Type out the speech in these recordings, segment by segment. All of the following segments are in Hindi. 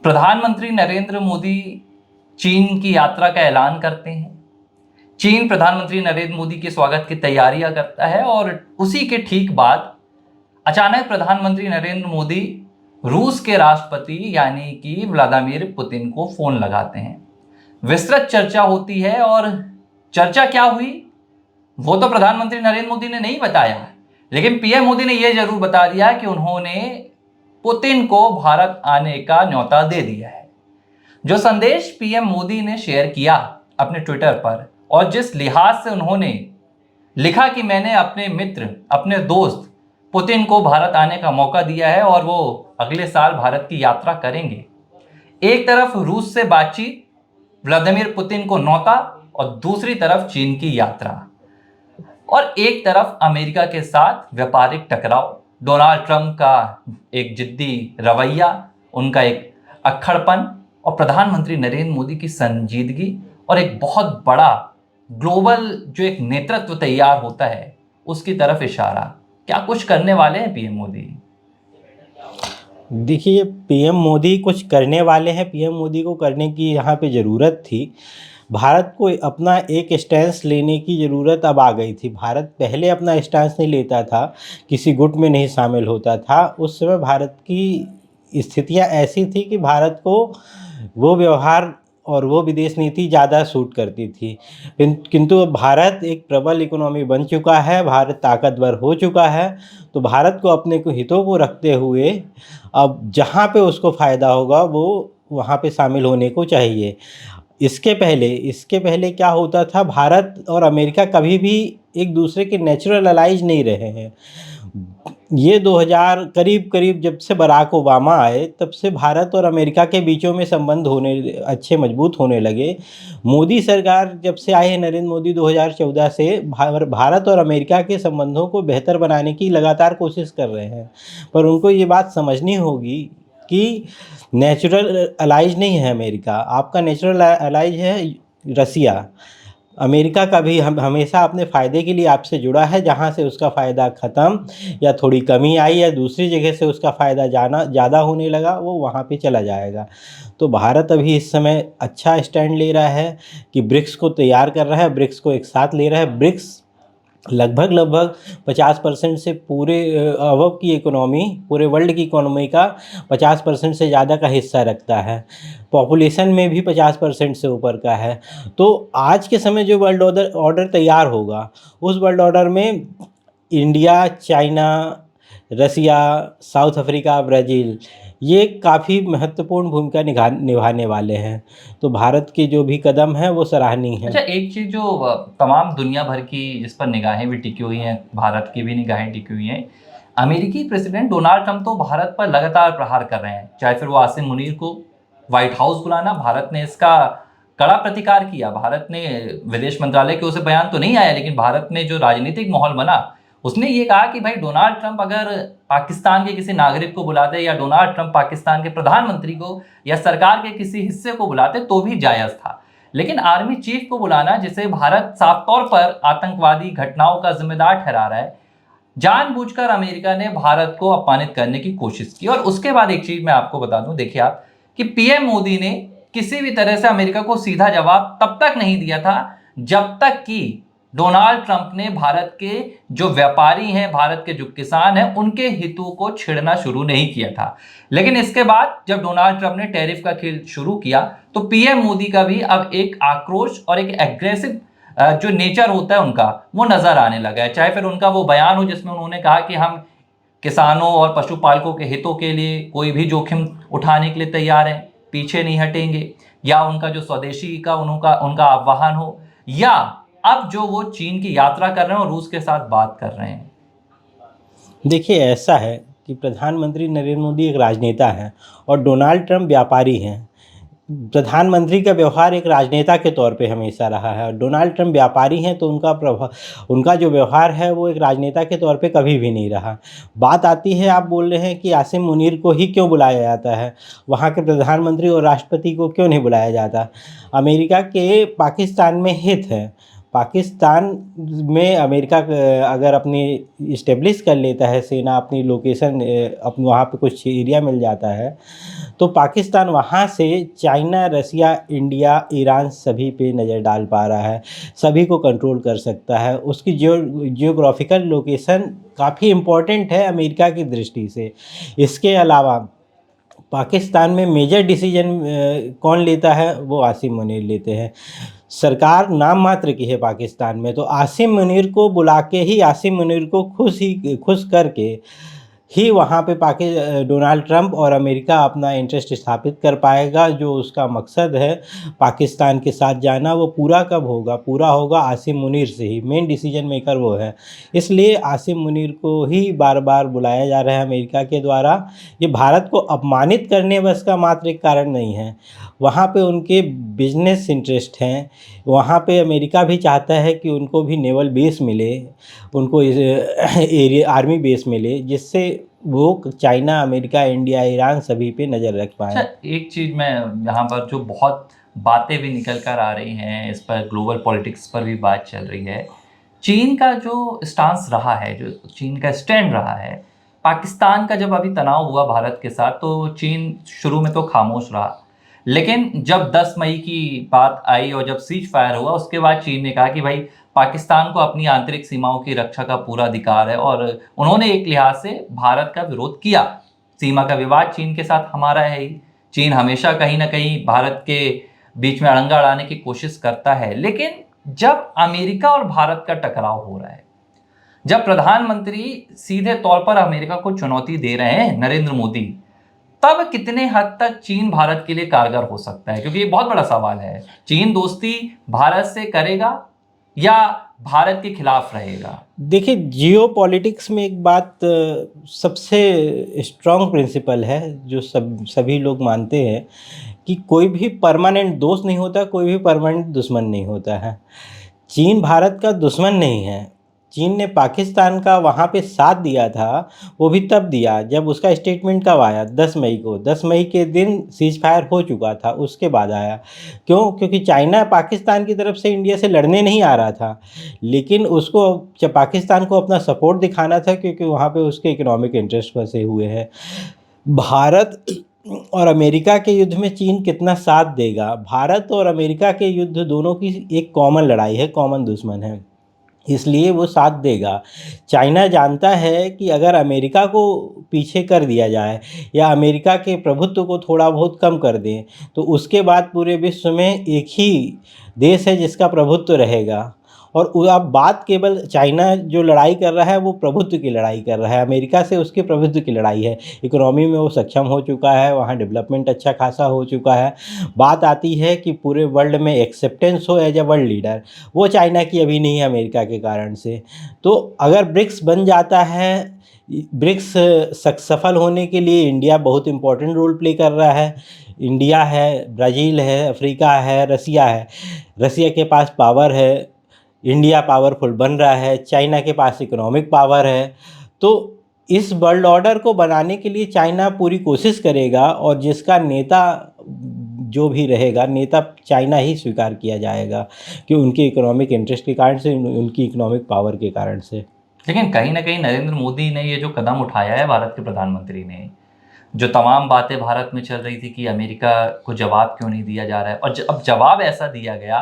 प्रधानमंत्री नरेंद्र मोदी चीन की यात्रा का ऐलान करते हैं। चीन प्रधानमंत्री नरेंद्र मोदी के स्वागत की तैयारियां करता है और उसी के ठीक बाद अचानक प्रधानमंत्री नरेंद्र मोदी रूस के राष्ट्रपति यानी कि व्लादिमीर पुतिन को फोन लगाते हैं। विस्तृत चर्चा होती है और चर्चा क्या हुई वो तो प्रधानमंत्री नरेंद्र मोदी ने नहीं बताया, लेकिन पीएम मोदी ने यह जरूर बता दिया कि उन्होंने पुतिन को भारत आने का न्योता दे दिया है। जो संदेश पीएम मोदी ने शेयर किया अपने ट्विटर पर और जिस लिहाज से उन्होंने लिखा कि मैंने अपने मित्र, अपने दोस्त पुतिन को भारत आने का मौका दिया है और वो अगले साल भारत की यात्रा करेंगे। एक तरफ रूस से बातचीत, व्लादिमीर पुतिन को न्योता और दूसरी तरफ चीन की यात्रा और एक तरफ अमेरिका के साथ व्यापारिक टकराव, डोनाल्ड ट्रंप का एक जिद्दी रवैया, उनका एक अक्खड़पन और प्रधानमंत्री नरेंद्र मोदी की संजीदगी और एक बहुत बड़ा ग्लोबल जो एक नेतृत्व तैयार होता है उसकी तरफ इशारा। क्या कुछ करने वाले हैं पीएम मोदी? देखिए, पीएम मोदी कुछ करने वाले हैं। पीएम मोदी को करने की यहाँ पे ज़रूरत थी। भारत को अपना एक स्टैंस लेने की ज़रूरत अब आ गई थी। भारत पहले अपना स्टैंस नहीं लेता था, किसी गुट में नहीं शामिल होता था। उस समय भारत की स्थितियाँ ऐसी थी कि भारत को वो व्यवहार और वो विदेश नीति ज़्यादा सूट करती थी। किंतु अब भारत एक प्रबल इकोनॉमी बन चुका है, भारत ताकतवर हो चुका है, तो भारत को अपने को हितों को रखते हुए अब जहाँ पे उसको फ़ायदा होगा वो वहाँ पे शामिल होने को चाहिए। इसके पहले क्या होता था, भारत और अमेरिका कभी भी एक दूसरे के नेचुरल अलाइज नहीं रहे हैं। ये 2000 करीब जब से बराक ओबामा आए तब से भारत और अमेरिका के बीचों में संबंध अच्छे मजबूत होने लगे। मोदी सरकार जब से आए हैं, नरेंद्र मोदी 2014 से भारत और अमेरिका के संबंधों को बेहतर बनाने की लगातार कोशिश कर रहे हैं। पर उनको ये बात समझनी होगी कि नेचुरल अलाइज नहीं है अमेरिका, आपका नेचुरल अलाइज है रसिया। अमेरिका का भी हमेशा अपने फ़ायदे के लिए आपसे जुड़ा है। जहाँ से उसका फ़ायदा ख़त्म या थोड़ी कमी आई या दूसरी जगह से उसका फ़ायदा ज़्यादा होने लगा, वो वहाँ पे चला जाएगा। तो भारत अभी इस समय अच्छा स्टैंड ले रहा है कि ब्रिक्स को तैयार कर रहा है, ब्रिक्स को एक साथ ले रहा है। ब्रिक्स लगभग 50% से पूरे अरब की इकोनॉमी, पूरे वर्ल्ड की इकोनॉमी का 50% से ज़्यादा का हिस्सा रखता है। पॉपुलेशन में भी 50% से ऊपर का है। तो आज के समय जो वर्ल्ड ऑर्डर तैयार होगा, उस वर्ल्ड ऑर्डर में इंडिया, चाइना, रसिया, साउथ अफ्रीका, ब्राज़ील, ये काफ़ी महत्वपूर्ण भूमिका निभाने वाले हैं। तो भारत के जो भी कदम हैं वो सराहनीय हैं। अच्छा, एक चीज़ जो तमाम दुनिया भर की जिस पर निगाहें भी टिकी हुई हैं, भारत की भी निगाहें टिकी हुई हैं, अमेरिकी प्रेसिडेंट डोनाल्ड ट्रंप तो भारत पर लगातार प्रहार कर रहे हैं। चाहे फिर वो आसिम मुनीर को व्हाइट हाउस बुलाना, भारत ने इसका कड़ा प्रतिकार किया। भारत ने विदेश मंत्रालय के उसे बयान तो नहीं आया, लेकिन भारत ने जो राजनीतिक माहौल बना उसने ये कहा कि भाई डोनाल्ड ट्रंप अगर पाकिस्तान के किसी नागरिक को बुलाते या डोनाल्ड ट्रंप पाकिस्तान के प्रधानमंत्री को या सरकार के किसी हिस्से को बुलाते तो भी जायज़ था, लेकिन आर्मी चीफ को बुलाना, जिसे भारत साफ तौर पर आतंकवादी घटनाओं का जिम्मेदार ठहरा रहा है, जानबूझकर अमेरिका ने भारत को अपमानित करने की कोशिश की। और उसके बाद एक चीज मैं आपको बता दूं, देखिए आप, कि पीएम मोदी ने किसी भी तरह से अमेरिका को सीधा जवाब तब तक नहीं दिया था जब तक कि डोनाल्ड ट्रंप ने भारत के जो व्यापारी हैं, भारत के जो किसान हैं, उनके हितों को छेड़ना शुरू नहीं किया था। लेकिन इसके बाद जब डोनाल्ड ट्रंप ने टैरिफ का खेल शुरू किया तो पीएम मोदी का भी अब एक आक्रोश और एक एग्रेसिव जो नेचर होता है उनका, वो नजर आने लगा है। चाहे फिर उनका वो बयान हो जिसमें उन्होंने कहा कि हम किसानों और पशुपालकों के हितों के लिए कोई भी जोखिम उठाने के लिए तैयार हैं, पीछे नहीं हटेंगे, या उनका जो स्वदेशी का उनका आह्वान हो, या अब जो वो चीन की यात्रा कर रहे हैं और रूस के साथ बात कर रहे हैं। देखिए, ऐसा है कि प्रधानमंत्री नरेंद्र मोदी एक राजनेता हैं और डोनाल्ड ट्रंप व्यापारी हैं। प्रधानमंत्री का व्यवहार एक राजनेता के तौर पे हमेशा रहा है और डोनाल्ड ट्रंप व्यापारी हैं, तो उनका जो व्यवहार है वो एक राजनेता के तौर पे कभी भी नहीं रहा। बात आती है, आप बोल रहे हैं कि आसिम मुनीर को ही क्यों बुलाया जाता है, वहाँ के प्रधानमंत्री और राष्ट्रपति को क्यों नहीं बुलाया जाता। अमेरिका के पाकिस्तान में हित है, पाकिस्तान में अमेरिका अगर अपनी इस्टेब्लिश कर लेता है सेना, अपनी लोकेशन अपने वहाँ पे कुछ एरिया मिल जाता है, तो पाकिस्तान वहाँ से चाइना, रसिया, इंडिया, ईरान सभी पे नज़र डाल पा रहा है, सभी को कंट्रोल कर सकता है। उसकी जियोग्राफिकल लोकेशन काफ़ी इम्पोर्टेंट है अमेरिका की दृष्टि से। इसके अलावा पाकिस्तान में मेजर डिसीजन कौन लेता है, वो आसिम मुनीर लेते हैं। सरकार नाम मात्र की है पाकिस्तान में, तो आसिम मुनीर को बुला के ही, आसिम मुनीर को खुश करके ही वहाँ पे डोनाल्ड ट्रंप और अमेरिका अपना इंटरेस्ट स्थापित कर पाएगा। जो उसका मकसद है पाकिस्तान के साथ जाना, वो पूरा कब होगा? पूरा होगा आसिम मुनीर से ही। मेन डिसीजन मेकर वो है, इसलिए आसिम मुनीर को ही बार बार बुलाया जा रहा है अमेरिका के द्वारा। ये भारत को अपमानित करने बस का मात्र एक कारण नहीं है, वहाँ पे उनके बिजनेस इंटरेस्ट हैं। वहाँ पे अमेरिका भी चाहता है कि उनको भी नेवल बेस मिले, उनको एरिया आर्मी बेस मिले, जिससे वो चाइना, अमेरिका, इंडिया, ईरान सभी पे नज़र रख पाएँ। अच्छा, एक चीज़ मैं यहाँ पर जो बहुत बातें भी निकल कर आ रही हैं, इस पर ग्लोबल पॉलिटिक्स पर भी बात चल रही है। चीन का जो स्टांस रहा है, जो चीन का स्टैंड रहा है, पाकिस्तान का जब अभी तनाव हुआ भारत के साथ, तो चीन शुरू में तो खामोश रहा। लेकिन जब 10 मई की बात आई और जब सीज फायर हुआ, उसके बाद चीन ने कहा कि भाई पाकिस्तान को अपनी आंतरिक सीमाओं की रक्षा का पूरा अधिकार है, और उन्होंने एक लिहाज से भारत का विरोध किया। सीमा का विवाद चीन के साथ हमारा है ही। चीन हमेशा कहीं ना कहीं भारत के बीच में अड़ंगा अड़ाने की कोशिश करता है। लेकिन जब अमेरिका और भारत का टकराव हो रहा है, जब प्रधानमंत्री सीधे तौर पर अमेरिका को चुनौती दे रहे हैं, नरेंद्र मोदी, तब कितने हद तक चीन भारत के लिए कारगर हो सकता है? क्योंकि ये बहुत बड़ा सवाल है। चीन दोस्ती भारत से करेगा या भारत के खिलाफ रहेगा? देखिए, जियो पॉलिटिक्स में एक बात सबसे स्ट्रॉन्ग प्रिंसिपल है जो सभी लोग मानते हैं कि कोई भी परमानेंट दोस्त नहीं होता, कोई भी परमानेंट दुश्मन नहीं होता है। चीन भारत का दुश्मन नहीं है। चीन ने पाकिस्तान का वहाँ पे साथ दिया था, वो भी तब दिया जब उसका स्टेटमेंट कब आया? 10 मई को। 10 मई के दिन सीज फायर हो चुका था, उसके बाद आया। क्यों? क्योंकि चाइना पाकिस्तान की तरफ से इंडिया से लड़ने नहीं आ रहा था, लेकिन उसको पाकिस्तान को अपना सपोर्ट दिखाना था, क्योंकि वहाँ पे उसके इकोनॉमिक इंटरेस्ट फंसे हुए हैं। भारत और अमेरिका के युद्ध में चीन कितना साथ देगा? भारत और अमेरिका के युद्ध दोनों की एक कॉमन लड़ाई है, कॉमन दुश्मन है, इसलिए वो साथ देगा। चाइना जानता है कि अगर अमेरिका को पीछे कर दिया जाए या अमेरिका के प्रभुत्व को थोड़ा बहुत कम कर दें, तो उसके बाद पूरे विश्व में एक ही देश है जिसका प्रभुत्व रहेगा। और अब बात केवल चाइना जो लड़ाई कर रहा है वो प्रभुत्व की लड़ाई कर रहा है, अमेरिका से उसके प्रभुत्व की लड़ाई है। इकोनॉमी में वो सक्षम हो चुका है, वहाँ डेवलपमेंट अच्छा खासा हो चुका है। बात आती है कि पूरे वर्ल्ड में एक्सेप्टेंस हो एज ए वर्ल्ड लीडर, वो चाइना की अभी नहीं है अमेरिका के कारण से। तो अगर ब्रिक्स बन जाता है, ब्रिक्स सफल होने के लिए इंडिया बहुत इम्पोर्टेंट रोल प्ले कर रहा है। इंडिया है, ब्राज़ील है, अफ्रीका है, रसिया है। रसिया के पास पावर है, इंडिया पावरफुल बन रहा है, चाइना के पास इकोनॉमिक पावर है। तो इस वर्ल्ड ऑर्डर को बनाने के लिए चाइना पूरी कोशिश करेगा, और जिसका नेता जो भी रहेगा, नेता चाइना ही स्वीकार किया जाएगा, कि उनके इकोनॉमिक इंटरेस्ट के कारण से, उनकी इकोनॉमिक पावर के कारण से। लेकिन कहीं ना कहीं नरेंद्र मोदी ने ये जो कदम उठाया है, भारत के प्रधानमंत्री ने, जो तमाम बातें भारत में चल रही थी कि अमेरिका को जवाब क्यों नहीं दिया जा रहा है, और अब जवाब ऐसा दिया गया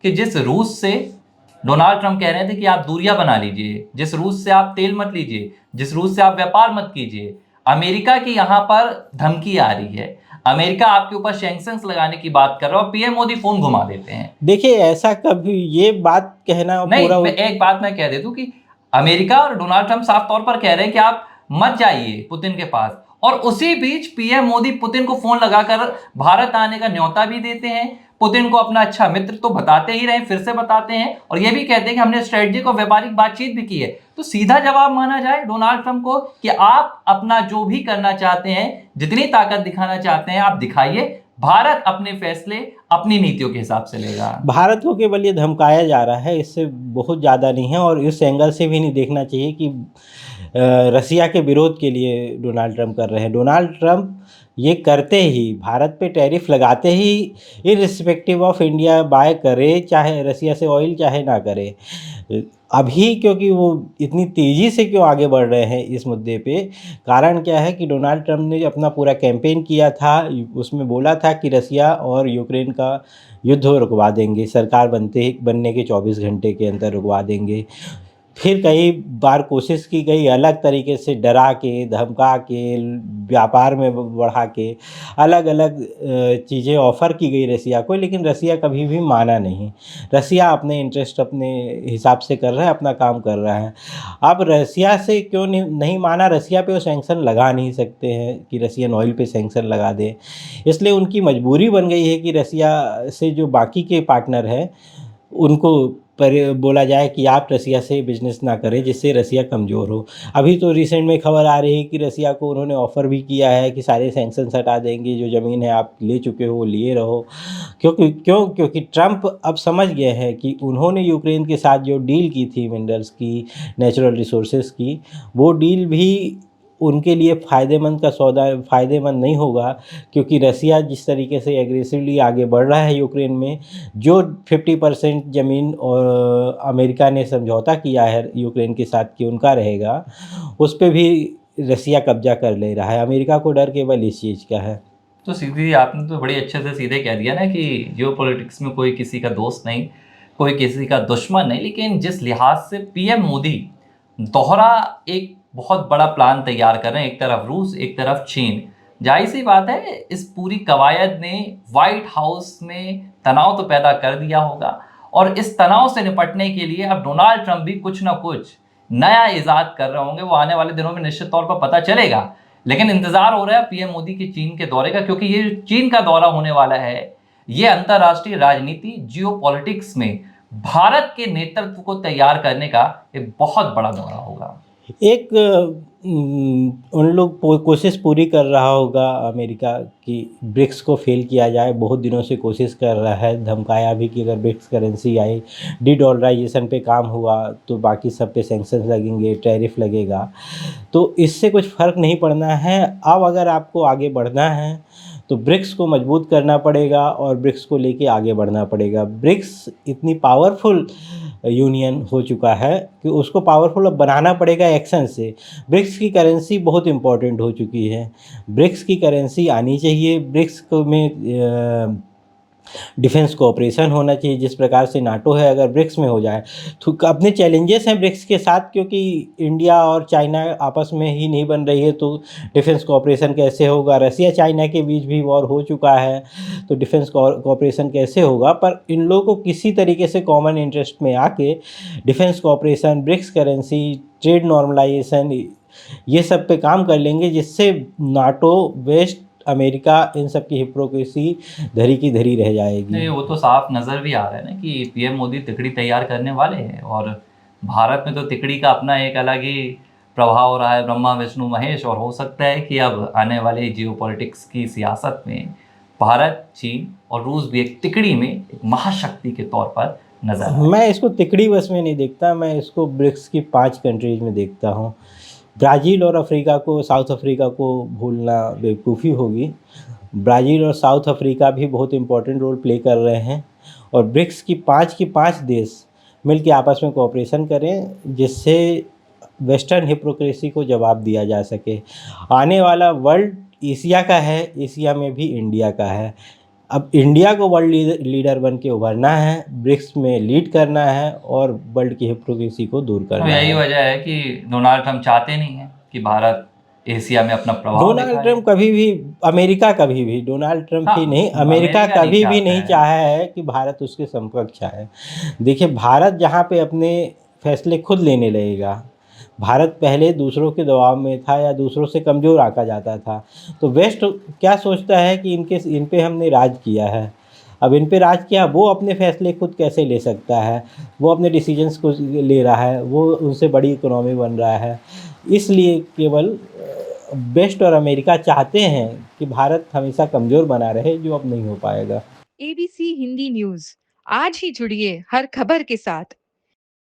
कि जिस रूस से डोनाल्ड ट्रंप कह रहे थे कि आप दूरियां बना लीजिए, जिस रूस से आप तेल मत लीजिए, जिस रूस से आप व्यापार मत कीजिए, अमेरिका की यहाँ पर धमकी आ रही है, अमेरिका आपके ऊपर सैंक्शंस लगाने की बात कर रहा है, और पीएम मोदी फोन घुमा देते हैं। देखिए, ऐसा कभी ये बात कहना नहीं, पूरा एक बात मैं कह दे दूं कि अमेरिका और डोनाल्ड ट्रंप साफ तौर पर कह रहे हैं कि आप मत जाइए पुतिन के पास, और उसी बीच पीएम मोदी पुतिन को फोन लगाकर भारत आने का न्योता भी देते हैं, पुतिन को अपना अच्छा मित्र तो बताते ही रहे, फिर से बताते हैं, और यह भी कहते हैं कि हमने स्ट्रेटेजिक और व्यापारिक बातचीत भी की है। तो सीधा जवाब माना जाए डोनाल्ड ट्रंप को कि आप अपना जो भी करना चाहते हैं, जितनी ताकत दिखाना चाहते हैं, आप दिखाइए, भारत अपने फैसले अपनी नीतियों के हिसाब से लेगा। भारत को केवल ये धमकाया जा रहा है, इससे बहुत ज़्यादा नहीं है। और इस एंगल से भी नहीं देखना चाहिए कि रसिया के विरोध के लिए डोनाल्ड ट्रंप कर रहे हैं। डोनाल्ड ट्रंप ये करते ही, भारत पे टैरिफ लगाते ही, इर्रिस्पेक्टिव ऑफ इंडिया बाय करे, चाहे रसिया से ऑयल चाहे ना करे। अभी क्योंकि वो इतनी तेज़ी से क्यों आगे बढ़ रहे हैं इस मुद्दे पे, कारण क्या है कि डोनाल्ड ट्रंप ने अपना पूरा कैंपेन किया था, उसमें बोला था कि रसिया और यूक्रेन का युद्ध रुकवा देंगे, सरकार बनने के 24 घंटे के अंदर रुकवा देंगे। फिर कई बार कोशिश की गई अलग तरीके से डरा के, धमका के, व्यापार में बढ़ा के, अलग अलग चीज़ें ऑफ़र की गई रसिया को, लेकिन रसिया कभी भी माना नहीं। रसिया अपने इंटरेस्ट अपने हिसाब से कर रहा है, अपना काम कर रहा है। अब रसिया से क्यों नहीं माना, रसिया पे वो सैंक्शन लगा नहीं सकते हैं कि रसियन ऑयल पे सैंक्शन लगा दें, इसलिए उनकी मजबूरी बन गई है कि रसिया से जो बाकी के पार्टनर हैं उनको पर बोला जाए कि आप रसिया से बिज़नेस ना करें, जिससे रसिया कमज़ोर हो। अभी तो रिसेंट में खबर आ रही है कि रसिया को उन्होंने ऑफ़र भी किया है कि सारे सैंक्शंस हटा देंगे, जो ज़मीन है आप ले चुके हो वो लिए रहो। क्योंकि ट्रंप अब समझ गए हैं कि उन्होंने यूक्रेन के साथ जो डील की थी मिनरल्स की, नेचुरल रिसोर्सेज़ की, वो डील भी उनके लिए फ़ायदेमंद नहीं होगा, क्योंकि रसिया जिस तरीके से एग्रेसिवली आगे बढ़ रहा है यूक्रेन में, जो 50% ज़मीन और अमेरिका ने समझौता किया है यूक्रेन के साथ कि उनका रहेगा, उस पे भी रसिया कब्जा कर ले रहा है। अमेरिका को डर केवल इस चीज़ का है। तो सीधी आपने तो बड़ी अच्छे से सीधे कह दिया ना कि जियोपॉलिटिक्स में कोई किसी का दोस्त नहीं, कोई किसी का दुश्मन नहीं, लेकिन जिस लिहाज से पीएम मोदी दोहरा एक बहुत बड़ा प्लान तैयार कर रहे हैं, एक तरफ रूस एक तरफ चीन, जाहिर सी बात है इस पूरी कवायद ने व्हाइट हाउस में तनाव तो पैदा कर दिया होगा, और इस तनाव से निपटने के लिए अब डोनाल्ड ट्रंप भी कुछ ना कुछ नया इजाद कर रहे होंगे। वो आने वाले दिनों में निश्चित तौर पर पता चलेगा, लेकिन इंतजार हो रहा है पीएम मोदी के चीन के दौरे का, क्योंकि ये चीन का दौरा होने वाला है, ये अंतर्राष्ट्रीय राजनीति जियोपॉलिटिक्स में भारत के नेतृत्व को तैयार करने का एक बहुत बड़ा दौरा होगा। एक उन लोग कोशिश पूरी कर रहा होगा अमेरिका कि ब्रिक्स को फेल किया जाए, बहुत दिनों से कोशिश कर रहा है, धमकाया भी कि अगर ब्रिक्स करेंसी आई, डी-डॉलराइजेशन पे काम हुआ तो बाकी सब पे सैंक्शंस लगेंगे, टैरिफ लगेगा, तो इससे कुछ फ़र्क नहीं पड़ना है। अब अगर आपको आगे बढ़ना है तो ब्रिक्स को मजबूत करना पड़ेगा और ब्रिक्स को लेके आगे बढ़ना पड़ेगा। ब्रिक्स इतनी पावरफुल यूनियन हो चुका है कि उसको पावरफुल अब बनाना पड़ेगा एक्शन से। ब्रिक्स की करेंसी बहुत इम्पोर्टेंट हो चुकी है, ब्रिक्स की करेंसी आनी चाहिए, ब्रिक्स को में डिफेंस कोऑपरेशन होना चाहिए, जिस प्रकार से नाटो है अगर ब्रिक्स में हो जाए तो अपने चैलेंजेस हैं ब्रिक्स के साथ, क्योंकि इंडिया और चाइना आपस में ही नहीं बन रही है तो डिफेंस कोऑपरेशन कैसे होगा, रसिया चाइना के बीच भी वॉर हो चुका है तो डिफेंस कोऑपरेशन कैसे होगा। पर इन लोगों को किसी तरीके से कॉमन इंटरेस्ट में आके defence cooperation, BRICS currency, trade normalisation, ये सब पे काम कर लेंगे, जिससे नाटो, वेस्ट, अमेरिका, इन सब की हिपोक्रेसी धरी की धरी रह जाएगी। नहीं, वो तो साफ नज़र भी आ रहा है ना कि पीएम मोदी तिकड़ी तैयार करने वाले हैं, और भारत में तो तिकड़ी का अपना एक अलग ही प्रभाव रहा है, ब्रह्मा विष्णु महेश, और हो सकता है कि अब आने वाले जियोपॉलिटिक्स की सियासत में भारत, चीन और रूस भी एक तिकड़ी में एक महाशक्ति के तौर पर नजर आए। मैं इसको तिकड़ी बस में नहीं देखता, मैं इसको ब्रिक्स की 5 कंट्रीज में देखता हूँ। ब्राज़ील और अफ्रीका को, साउथ अफ्रीका को भूलना बेवकूफ़ी होगी। ब्राज़ील और साउथ अफ्रीका भी बहुत इम्पोर्टेंट रोल प्ले कर रहे हैं, और ब्रिक्स की 5 देश मिल के आपस में कोऑपरेशन करें, जिससे वेस्टर्न हिपोक्रेसी को जवाब दिया जा सके। आने वाला वर्ल्ड एशिया का है, एशिया में भी इंडिया का है। अब इंडिया को वर्ल्ड लीडर बन के उभरना है, ब्रिक्स में लीड करना है और वर्ल्ड की हिपोक्रेसी को दूर करना तो यही है। वजह है कि डोनाल्ड ट्रंप चाहते नहीं है कि भारत एशिया में अपना प्रभाव डोनाल्ड दिखाए। ट्रंप कभी भी, अमेरिका कभी भी, डोनाल्ड ट्रंप हाँ, ही नहीं, अमेरिका अमेरिका नहीं कभी भी चाहता नहीं है। चाहा है कि भारत उसके समकक्ष आए। देखिए, भारत जहाँ पे अपने फैसले खुद लेने लगेगा, भारत पहले दूसरों के दबाव में था या दूसरों से कमज़ोर आका जाता था, तो वेस्ट क्या सोचता है कि इन पे हमने राज किया है, अब इन पे राज किया, वो अपने फैसले खुद कैसे ले सकता है, वो अपने डिसीजंस को ले रहा है, वो उनसे बड़ी इकोनॉमी बन रहा है। इसलिए केवल वेस्ट और अमेरिका चाहते हैं कि भारत हमेशा कमज़ोर बना रहे, जो अब नहीं हो पाएगा। एबीसी हिंदी न्यूज, आज ही जुड़िए हर खबर के साथ।